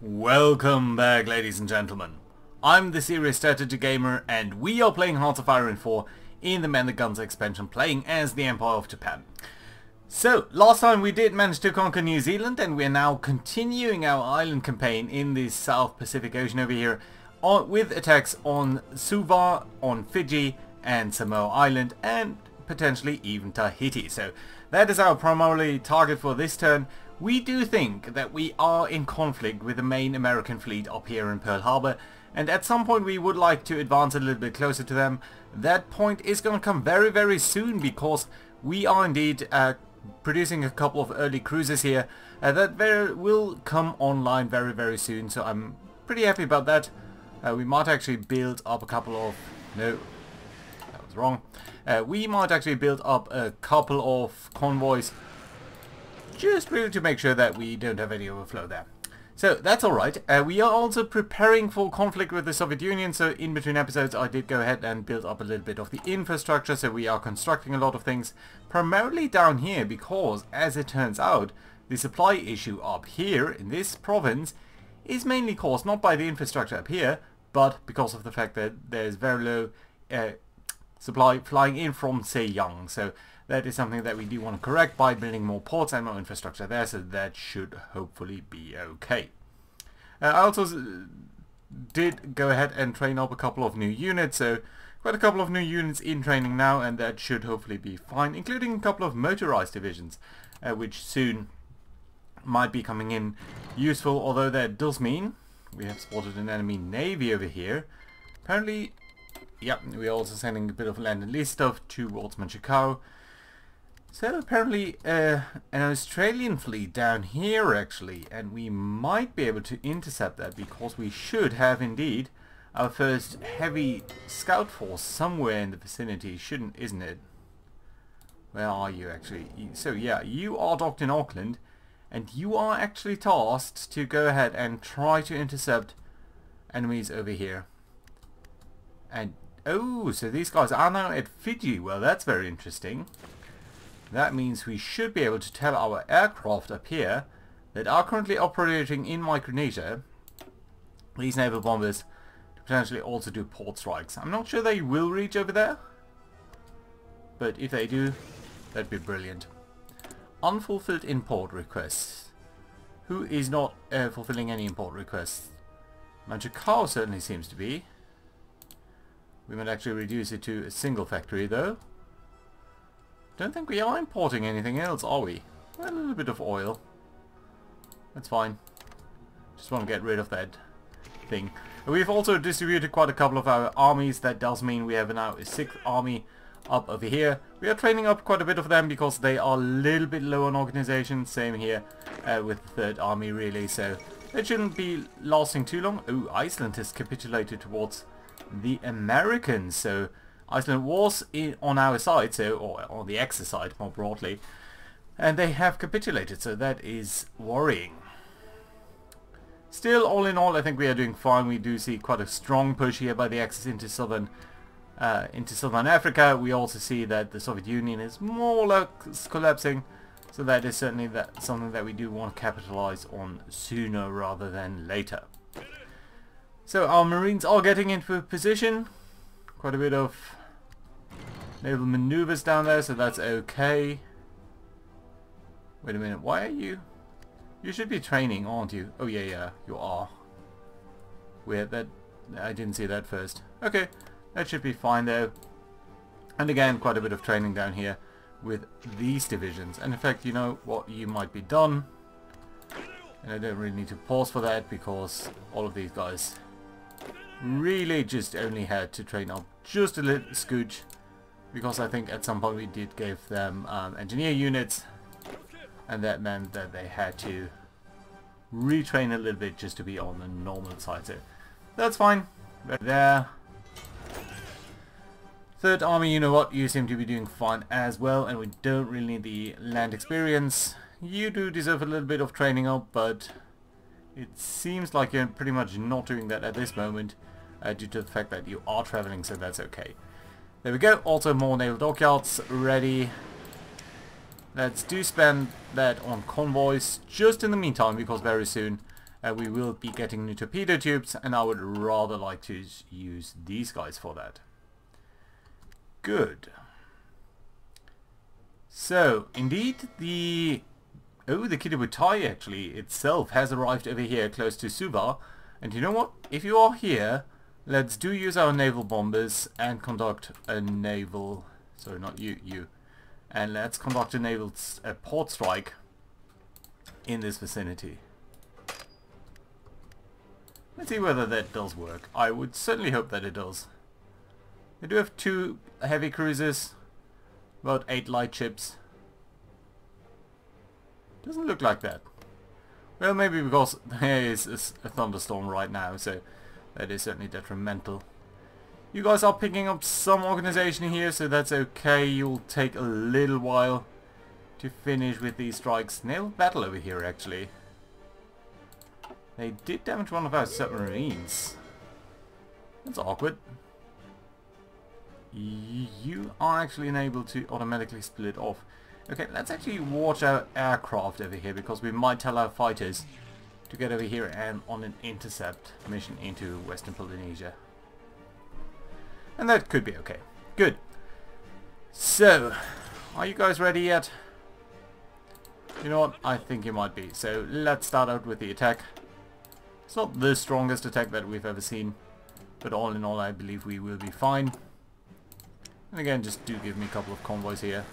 Welcome back, ladies and gentlemen. I'm the Serious Strategy Gamer and we are playing Hearts of Iron 4 in the Man the Guns expansion, playing as the Empire of Japan. So, last time we did manage to conquer New Zealand and we are now continuing our island campaign in the South Pacific Ocean over here with attacks on Suva, on Fiji and Samoa Island and potentially even Tahiti. So that is our primary target for this turn. We do think that we are in conflict with the main American fleet up here in Pearl Harbor, and at some point we would like to advance a little bit closer to them. That point is going to come very, very soon, because we are indeed producing a couple of early cruisers here that will come online very, very soon, so I'm pretty happy about that. We might actually build up a couple of... No, that was wrong. We might actually build up a couple of convoys just really to make sure that we don't have any overflow there. So that's alright. We are also preparing for conflict with the Soviet Union, so in between episodes I did go ahead and build up a little bit of the infrastructure, so we are constructing a lot of things primarily down here because, as it turns out, the supply issue up here in this province is mainly caused not by the infrastructure up here, but because of the fact that there's very low supply flying in from Sejong. So that is something that we do want to correct by building more ports and more infrastructure there, so that should hopefully be okay. I also did go ahead and train up a couple of new units, so quite a couple of new units in training now, and that should hopefully be fine, including a couple of motorized divisions, which soon might be coming in useful, although that does mean we have spotted an enemy navy over here. Apparently, yeah, we're also sending a bit of land and lease stuff towards Manchukuo. So apparently an Australian fleet down here actually, and we might be able to intercept that because we should have indeed our first heavy scout force somewhere in the vicinity, isn't it? Where are you actually? So yeah, you are docked in Auckland and you are actually tasked to go ahead and try to intercept enemies over here. And oh, so these guys are now at Fiji. Well, that's very interesting. That means we should be able to tell our aircraft up here that are currently operating in Micronesia, these naval bombers, to potentially also do port strikes. I'm not sure they will reach over there, but if they do, that'd be brilliant. Unfulfilled import requests. Who is not fulfilling any import requests? Manchukuo certainly seems to be. We might actually reduce it to a single factory though. Don't think we are importing anything else, are we? Well, a little bit of oil. That's fine. Just want to get rid of that thing. We've also distributed quite a couple of our armies. That does mean we have now a 6th army up over here. We are training up quite a bit of them because they are a little bit low on organization. Same here with the 3rd army really. So it shouldn't be lasting too long. Oh, Iceland has capitulated towards the Americans. So Iceland was on our side, so, or on the Axis side more broadly, and they have capitulated, so that is worrying. Still, all in all, I think we are doing fine. We do see quite a strong push here by the Axis into southern Africa. We also see that the Soviet Union is more or less collapsing, so that is certainly something that we do want to capitalize on sooner rather than later. So our Marines are getting into position. Quite a bit of naval maneuvers down there, so that's okay. Wait a minute, why are you... You should be training, aren't you? Oh yeah, you are. Weird, that... I didn't see that first. Okay, that should be fine though. And again, quite a bit of training down here with these divisions. And in fact, you know what, you might be done. And I don't really need to pause for that because all of these guys really just only had to train up just a little scooch, because I think at some point we did give them engineer units, and that meant that they had to retrain a little bit just to be on the normal side. So that's fine. Right there. 3rd army, you know what, you seem to be doing fine as well, and we don't really need the land experience. You do deserve a little bit of training up, but it seems like you're pretty much not doing that at this moment due to the fact that you are traveling, so that's okay. There we go. Also more naval dockyards ready. Let's do spend that on convoys just in the meantime, because very soon we will be getting new torpedo tubes, and I would rather like to use these guys for that. Good. So, indeed, the Kitabutai actually itself has arrived over here close to Suva. And you know what? If you are here, let's use our naval bombers and conduct a naval... Sorry, not you. And let's conduct a naval port strike in this vicinity. Let's see whether that does work. I would certainly hope that it does. They do have 2 heavy cruisers, about 8 light ships. Doesn't look like that. Well, maybe because there is a thunderstorm right now, so that is certainly detrimental. You guys are picking up some organization here, so that's okay. You'll take a little while to finish with these strikes. Naval battle over here, actually. They did damage one of our submarines. That's awkward. You are actually unable to automatically split off. Okay, let's actually watch our aircraft over here, because we might tell our fighters to get over here and on an intercept mission into Western Polynesia. And that could be okay. Good. So, are you guys ready yet? You know what? I think you might be. So, let's start out with the attack. It's not the strongest attack that we've ever seen, but all in all I believe we will be fine. And again, just do give me a couple of convoys here.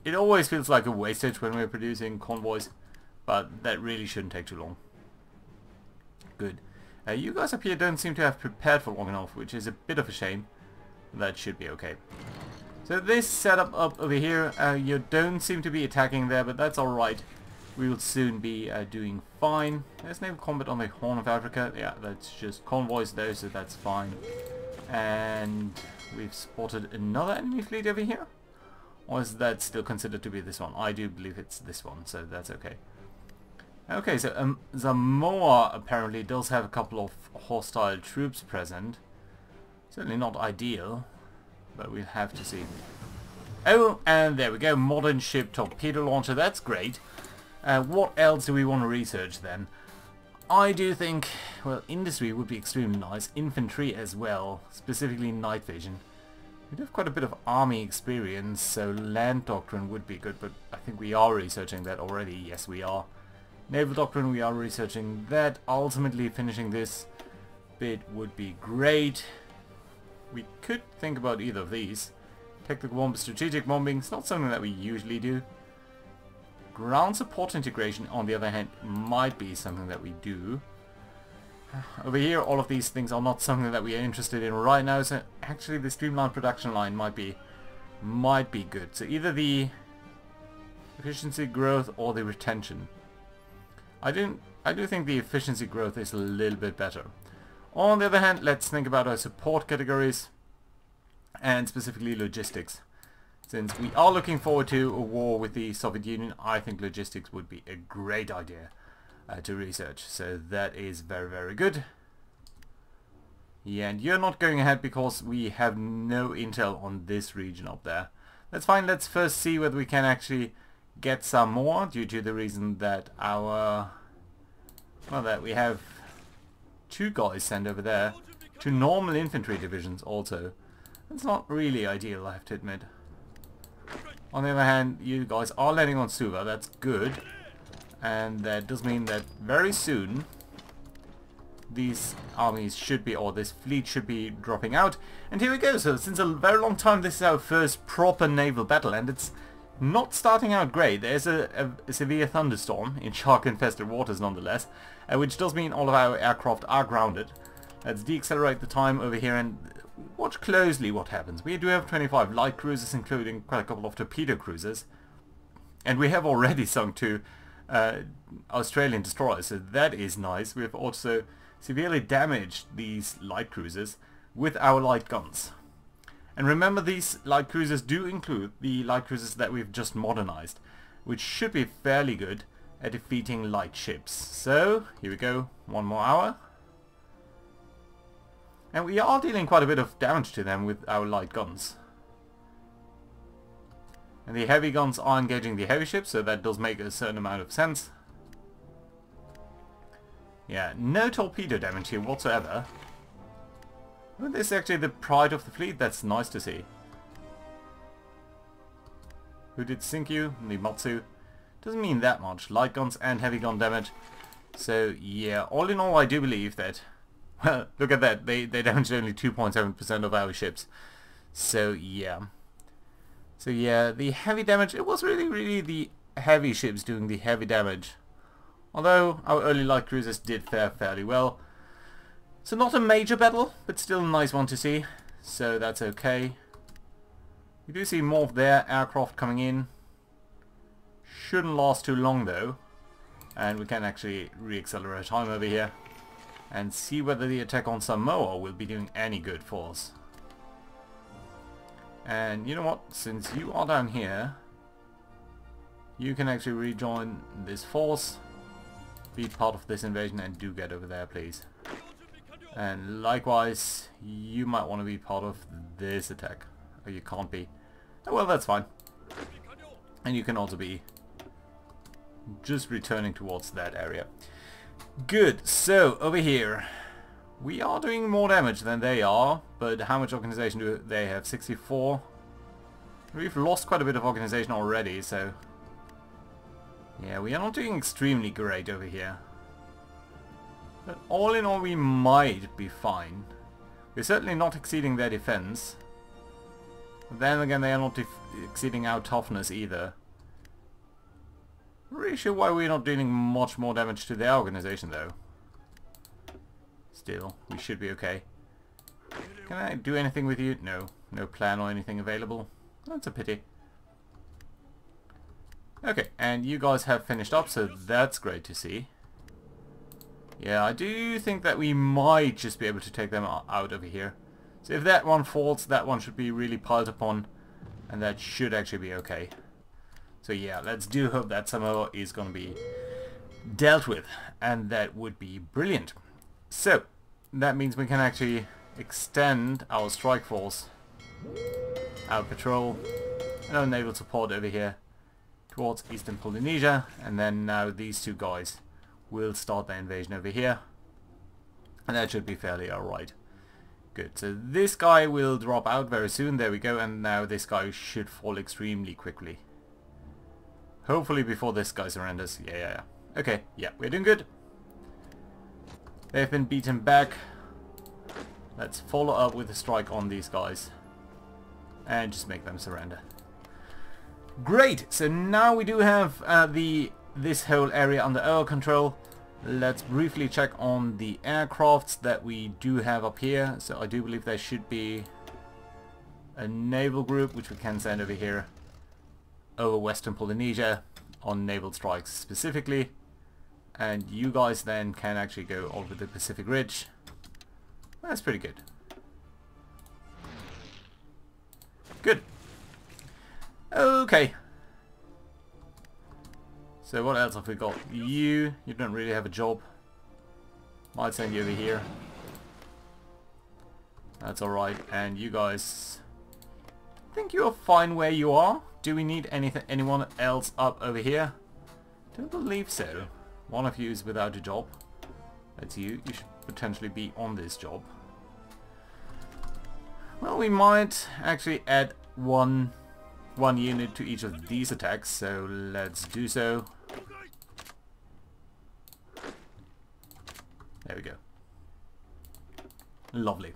It always feels like a wastage when we're producing convoys, but that really shouldn't take too long. Good. You guys up here don't seem to have prepared for long enough, which is a bit of a shame. That should be okay. So this setup up over here, you don't seem to be attacking there, but that's alright. We will soon be doing fine. There's naval combat on the Horn of Africa. Yeah, that's just convoys though, so that's fine. And we've spotted another enemy fleet over here. Or is that still considered to be this one? I do believe it's this one, so that's okay. Okay, so Samoa apparently does have a couple of hostile troops present. Certainly not ideal, but we'll have to see. Oh, and there we go, modern ship torpedo launcher, that's great. What else do we want to research then? I do think, well, industry would be extremely nice, infantry as well, specifically night vision. We do have quite a bit of army experience, so land doctrine would be good, but I think we are researching that already. Yes, we are. Naval doctrine, we are researching that. Ultimately, finishing this bit would be great. We could think about either of these. Tactical bomb, strategic bombing, it's not something that we usually do. Ground support integration, on the other hand, might be something that we do. Over here, all of these things are not something that we are interested in right now, so actually the streamlined production line might be good. So either the efficiency growth or the retention. I do think the efficiency growth is a little bit better. On the other hand, let's think about our support categories and specifically logistics. Since we are looking forward to a war with the Soviet Union, I think logistics would be a great idea to research. So that is very, very good. Yeah, and you're not going ahead because we have no intel on this region up there. That's fine. Let's first see whether we can actually get some more, due to the reason that that we have 2 guys sent over there, 2 normal infantry divisions also. That's not really ideal, I have to admit. On the other hand, you guys are landing on Suva, that's good. And that does mean that very soon these armies should be, or this fleet should be dropping out. And here we go. So since a very long time, this is our first proper naval battle, and it's not starting out great. There's a severe thunderstorm in shark-infested waters nonetheless, which does mean all of our aircraft are grounded. Let's deaccelerate the time over here and watch closely what happens. We do have 25 light cruisers, including quite a couple of torpedo cruisers. And we have already sunk 2 Australian destroyers, so that is nice. We have also severely damaged these light cruisers with our light guns. And remember, these light cruisers do include the light cruisers that we've just modernized, which should be fairly good at defeating light ships. So, here we go, 1 more hour. And we are dealing quite a bit of damage to them with our light guns. And the heavy guns are engaging the heavy ships, so that does make a certain amount of sense. Yeah, no torpedo damage here whatsoever. Well, this is actually the pride of the fleet. That's nice to see. Who did sink you? The Matsu. Doesn't mean that much. Light guns and heavy gun damage. So yeah, all in all I do believe that... Well, look at that. They damaged only 2.7% of our ships. So yeah. So yeah, the heavy damage, it was really the heavy ships doing the heavy damage. Although our early light cruisers did fare fairly well. So not a major battle, but still a nice one to see. So that's okay. We do see more of their aircraft coming in. Shouldn't last too long though. And we can actually re-accelerate time over here. And see whether the attack on Samoa will be doing any good for us. And you know what, since you are down here, you can actually rejoin this force, be part of this invasion, and do get over there please. And likewise, you might want to be part of this attack. Oh, you can't be. Oh, well, that's fine. And you can also be just returning towards that area. Good, so over here we are doing more damage than they are, but how much organization do they have? 64. We've lost quite a bit of organization already, so yeah, we are not doing extremely great over here. But all in all we might be fine. We're certainly not exceeding their defense. But then again, they are not exceeding our toughness either. I'm not really sure why we're not dealing much more damage to their organization though. Still, we should be okay. Can I do anything with you? No. No plan or anything available. That's a pity. Okay, and you guys have finished up, so that's great to see. Yeah, I do think that we might just be able to take them out over here. So if that one falls, that one should be really piled upon, and that should actually be okay. So yeah, let's do hope that Samoa is going to be dealt with, and that would be brilliant. So, that means we can actually extend our strike force, our patrol, and our naval support over here towards Eastern Polynesia, and then now these two guys will start the invasion over here, and that should be fairly alright. Good, so this guy will drop out very soon, there we go, and now this guy should fall extremely quickly. Hopefully before this guy surrenders. Yeah. Okay, yeah, we're doing good. They've been beaten back. Let's follow up with a strike on these guys. And just make them surrender. Great! So now we do have this whole area under our control. Let's briefly check on the aircrafts that we do have up here. So I do believe there should be a naval group which we can send over here over Western Polynesia on naval strikes specifically. And you guys then can actually go over the Pacific Ridge. That's pretty good. Good. Okay. So what else have we got? You don't really have a job. Might send you over here. That's alright. And you guys, I think you're fine where you are. Do we need anyone else up over here? Don't believe so. One of you is without a job. That's you. You should potentially be on this job. Well, we might actually add one unit to each of these attacks, so let's do so. There we go. Lovely.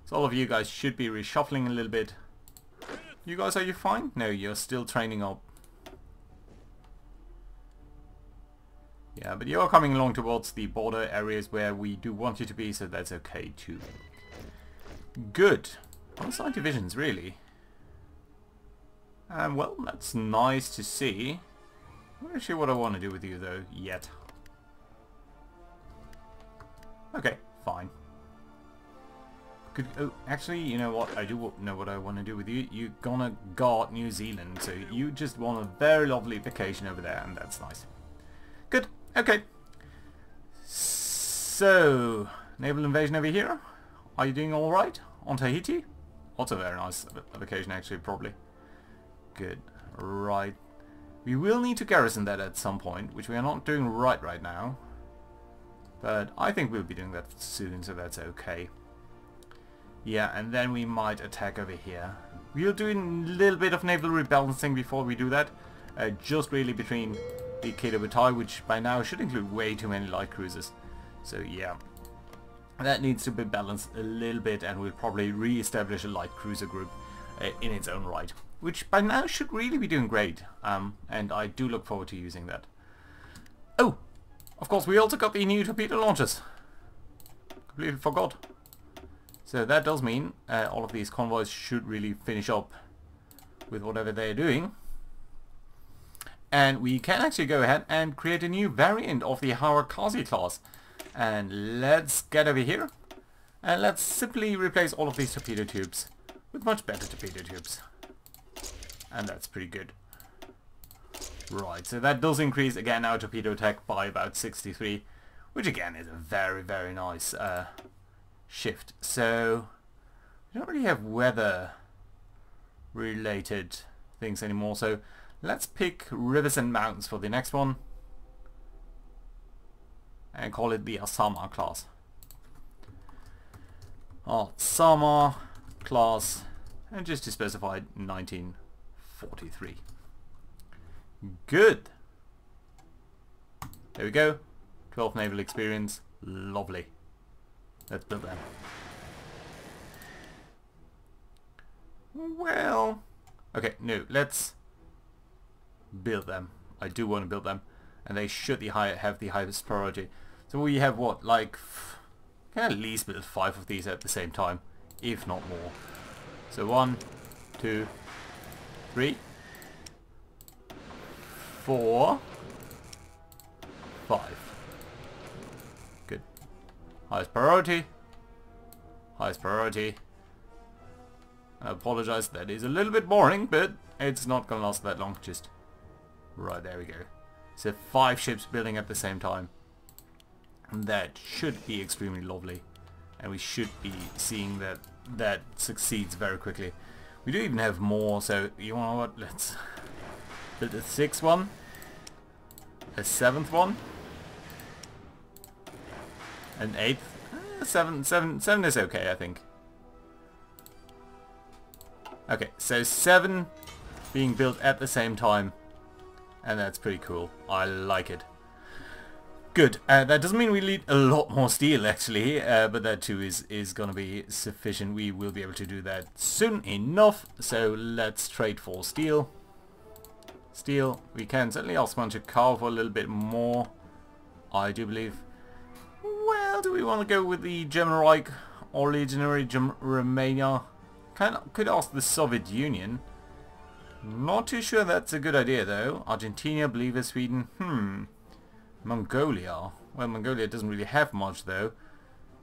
So all of you guys should be reshuffling a little bit. You guys, are you fine? No, you're still training up. Yeah, but you're coming along towards the border areas where we do want you to be, so that's okay too. Good. On-site divisions, really. Well, that's nice to see. I'm not sure what I want to do with you though, yet. Okay, fine. Oh, actually, you know what? I do know what I want to do with you. You're gonna guard New Zealand, so you just want a very lovely vacation over there, and that's nice. Good. Okay. So, naval invasion over here. Are you doing all right on Tahiti? Also very nice vacation, actually, probably. Good. Right. We will need to garrison that at some point, which we are not doing right now. But I think we'll be doing that soon, so that's okay. Yeah, and then we might attack over here. We'll do a little bit of naval rebalancing before we do that. Just really between the Kato Batai, which by now should include way too many light cruisers. So yeah, that needs to be balanced a little bit, and we'll probably re-establish a light cruiser group in its own right, which by now should really be doing great, and I do look forward to using that. Oh, of course we also got the new torpedo launchers. Completely forgot. So that does mean all of these convoys should really finish up with whatever they're doing. And we can actually go ahead and create a new variant of the Harakazi class. And let's get over here. And let's simply replace all of these torpedo tubes with much better torpedo tubes. And that's pretty good. Right, so that does increase again our torpedo attack by about 63. Which again is a very, very nice shift. So we don't really have weather related things anymore, so let's pick rivers and mountains for the next one and call it the Asama class. Asama class, and just to specify 1943. Good. There we go. 12 naval experience. Lovely. Let's build them. Well, okay, no, let's build them. I do want to build them, and they should have the highest priority. So we have what, like, can at least build 5 of these at the same time, if not more. So 1, 2, 3, 4, 5. Good. Highest priority. Highest priority. I apologize, that is a little bit boring, but it's not gonna last that long. Just right, there we go. So 5 ships building at the same time. And that should be extremely lovely. And we should be seeing that that succeeds very quickly. We do even have more, so you know what, let's build a 6th one. A 7th one. An 8th. 7 is okay, I think. Okay, so 7 being built at the same time, and that's pretty cool. I like it. Good. That doesn't mean we need a lot more steel, actually, but that too is going to be sufficient. We will be able to do that soon enough. So let's trade for steel. Steel. We can certainly ask one to carve for a little bit more, I do believe. Well, do we want to go with the German Reich or Legionary Romania? Could ask the Soviet Union. Not too sure that's a good idea though. Argentina, Bolivia, Sweden. Mongolia. Well, Mongolia doesn't really have much though.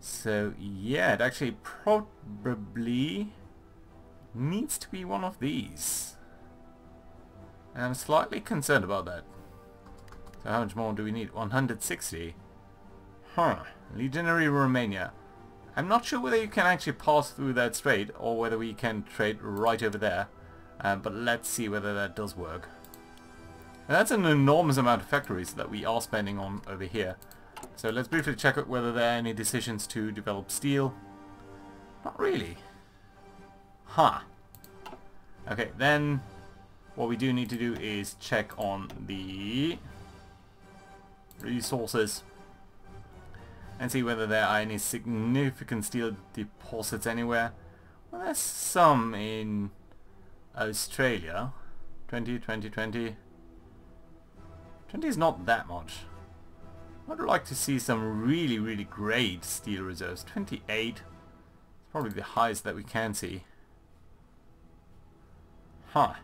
So yeah, it actually probably needs to be one of these. And I'm slightly concerned about that. So how much more do we need? 160. Legionary Romania. I'm not sure whether you can actually pass through that strait or whether we can trade right over there. But let's see whether that does work. And that's an enormous amount of factories that we are spending on over here. So let's briefly check out whether there are any decisions to develop steel. Not really. Okay, then what we do need to do is check on the resources and see whether there are any significant steel deposits anywhere. Well, there's some in Australia. 20, 20, 20. 20 is not that much. I'd like to see some really, really great steel reserves. 28. It's probably the highest that we can see. Well,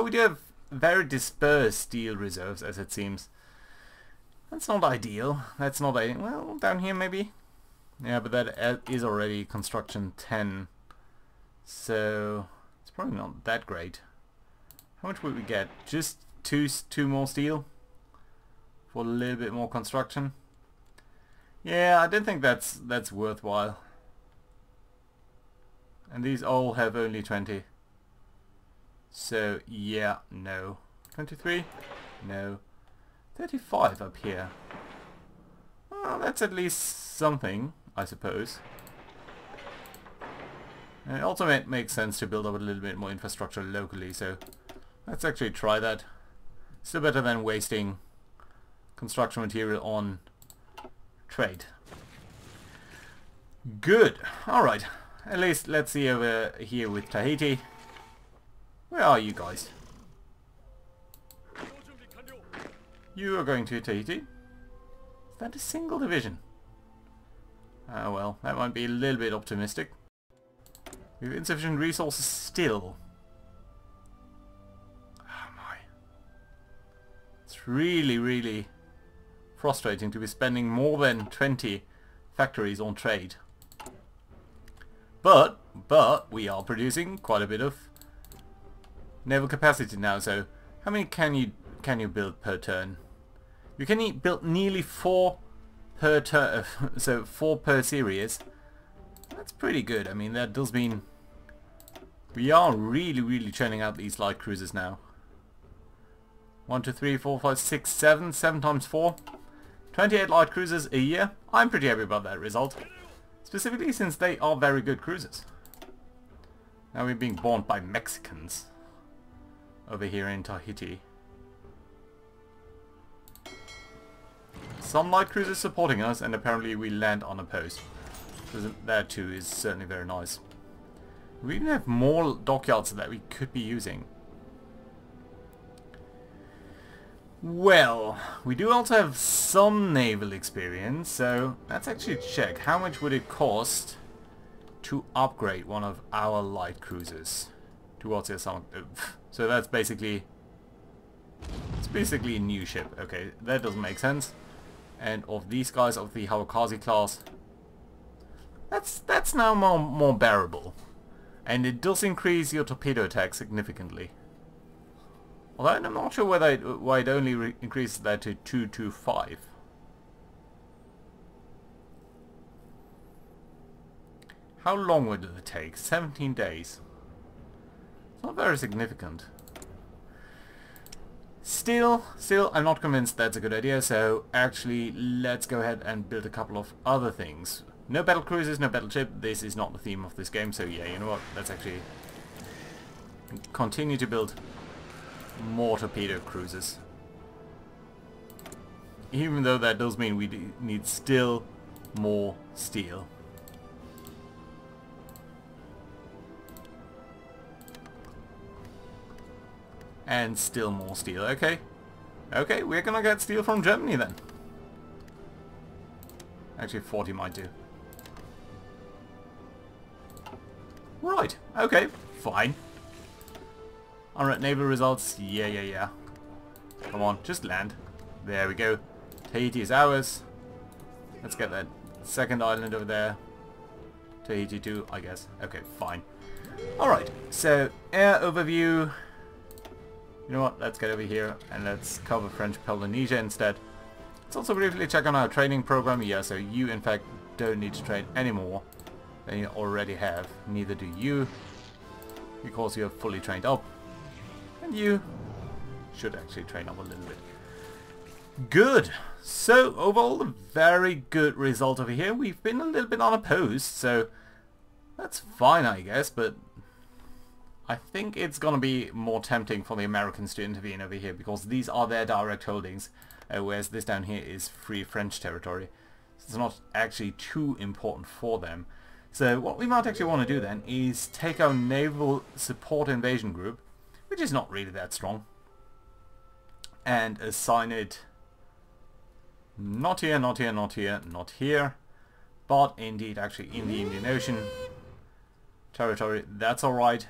we do have very dispersed steel reserves, as it seems. That's not ideal. That's not ideal. Well, down here maybe. Yeah, but that is already construction 10. So it's probably not that great. How much would we get? Just two more steel for a little bit more construction. Yeah, I don't think that's worthwhile. And these all have only 20. So yeah, no. 23? No. 35 up here. Well, that's at least something, I suppose. And it also makes sense to build up a little bit more infrastructure locally, so let's actually try that. Still better than wasting construction material on trade. Good. Alright. At least let's see over here with Tahiti. Where are you guys? You are going to Tahiti? Is that a single division? Oh well, that might be a little bit optimistic. We have insufficient resources still. Oh my. It's really, really frustrating to be spending more than 20 factories on trade. But we are producing quite a bit of naval capacity now, so how many can you build per turn? You can build nearly 4 per turn, so 4 per series. That's pretty good. I mean, that does mean we are really churning out these light cruisers now. 1, 2, 3, 4, 5, 6, 7. 7 times 4. 28 light cruisers a year. I'm pretty happy about that result. Specifically since they are very good cruisers. Now we're being bombed by Mexicans over here in Tahiti. Some light cruisers supporting us, and apparently we land unopposed. So that too is certainly very nice. We even have more dockyards that we could be using. Well, we do also have some naval experience, so let's actually check. How much would it cost to upgrade one of our light cruisers towards the summer? So that's basically... it's basically a new ship. Okay, that doesn't make sense. And of these guys, of the Hawakazi class, that's now more bearable. And it does increase your torpedo attack significantly. Although I'm not sure why it only increases that to 225. How long would it take? 17 days. It's not very significant. Still, I'm not convinced that's a good idea, so actually let's go ahead and build a couple of other things. No battle cruisers, no battleship. This is not the theme of this game, so yeah, you know what? Let's actually continue to build more torpedo cruisers. Even though that does mean we need still more steel. And still more steel. Okay. Okay, we're gonna get steel from Germany then. Actually, 40 might do. Right. Okay. Fine. Alright, naval results. Yeah. Come on, just land. There we go. Tahiti is ours. Let's get that second island over there. Tahiti too, I guess. Okay, fine. Alright, so air overview. You know what, let's get over here and let's cover French Polynesia instead. Let's also briefly check on our training program. Yeah, so you in fact don't need to train any more than you already have. Neither do you, because you're fully trained up. And you should actually train up a little bit. Good. So overall, a very good result over here. We've been a little bit unopposed, so that's fine, I guess, but I think it's gonna be more tempting for the Americans to intervene over here, because these are their direct holdings, whereas this down here is free French territory. So it's not actually too important for them. So what we might actually want to do then is take our naval support invasion group, which is not really that strong, and assign it not here, not here, not here, not here, but indeed actually in the Indian Ocean territory. That's alright.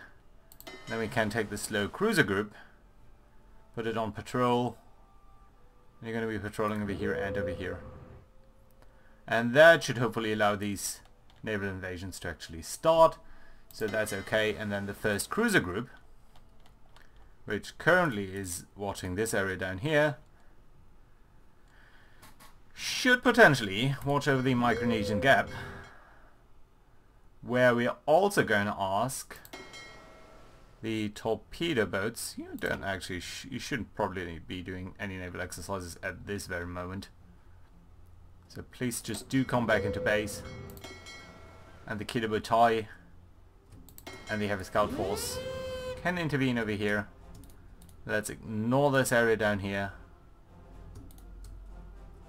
Then we can take the slow cruiser group, put it on patrol. You're going to be patrolling over here and over here. And that should hopefully allow these naval invasions to actually start. So that's okay. And then the first cruiser group, which currently is watching this area down here, should potentially watch over the Micronesian Gap, where we are also going to ask The torpedo boats, you don't actually, you shouldn't probably be doing any naval exercises at this very moment. So please just do come back into base. And the Kidobutai and the heavy scout force can intervene over here. Let's ignore this area down here.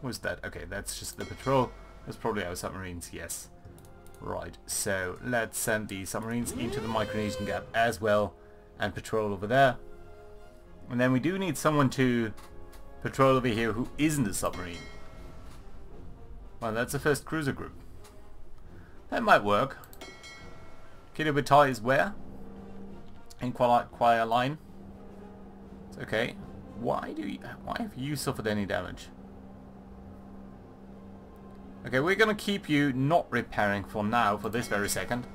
What's that? Okay, that's just the patrol. That's probably our submarines, yes. Right, so let's send the submarines into the Micronesian Gap as well and patrol over there. And then we do need someone to patrol over here who isn't a submarine. Well, that's the first cruiser group. That might work. Kidobutai is where? In Quia line. It's okay. Why have you suffered any damage? Okay, we're gonna keep you not repairing for now, for this very second.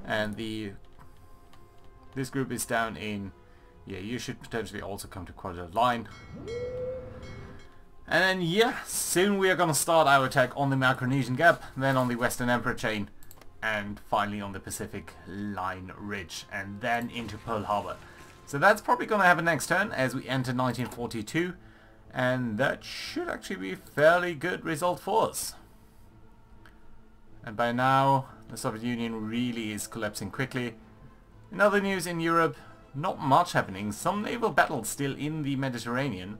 And this group is down in... Yeah, you should potentially also come to Quadra line. And then, yeah, soon we are gonna start our attack on the Micronesian Gap, then on the Western Emperor chain, and finally on the Pacific Line Ridge, and then into Pearl Harbor. So that's probably gonna happen next turn as we enter 1942, and that should actually be a fairly good result for us. And by now, the Soviet Union really is collapsing quickly. In other news in Europe, not much happening. Some naval battles still in the Mediterranean.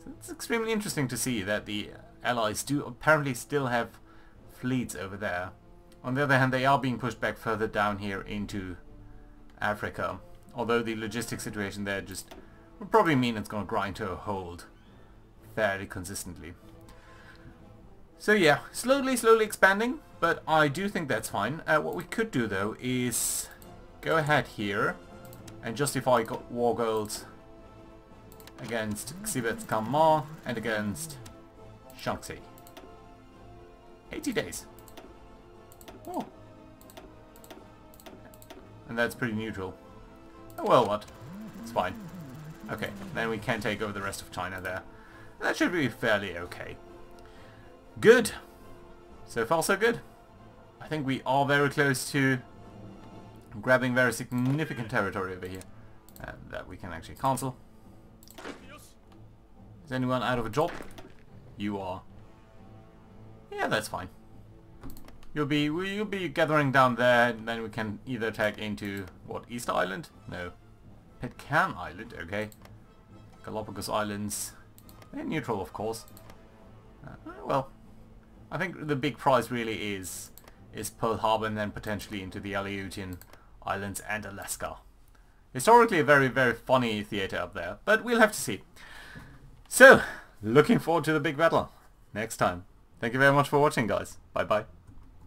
So it's extremely interesting to see that the Allies do apparently still have fleets over there. On the other hand, they are being pushed back further down here into Africa. Although the logistics situation there just will probably mean it's going to grind to a halt fairly consistently. So yeah, slowly expanding, but I do think that's fine. What we could do though is go ahead here and justify war goals against Xibet Kamma and against Shaanxi. 80 days. Oh. And that's pretty neutral. Oh well, what? It's fine. Okay, then we can take over the rest of China there. That should be fairly okay. Good. So far so good. I think we are very close to grabbing very significant territory over here. That we can actually cancel. Is anyone out of a job? You are. Yeah, that's fine. You'll be gathering down there, and then we can either attack into what, Easter Island? No. Pitcairn Island, okay. Galapagos Islands. They're neutral, of course. Well, I think the big prize really is Pearl Harbor and then potentially into the Aleutian Islands and Alaska. Historically a very, very funny theater up there, but we'll have to see. So, looking forward to the big battle next time. Thank you very much for watching, guys. Bye bye.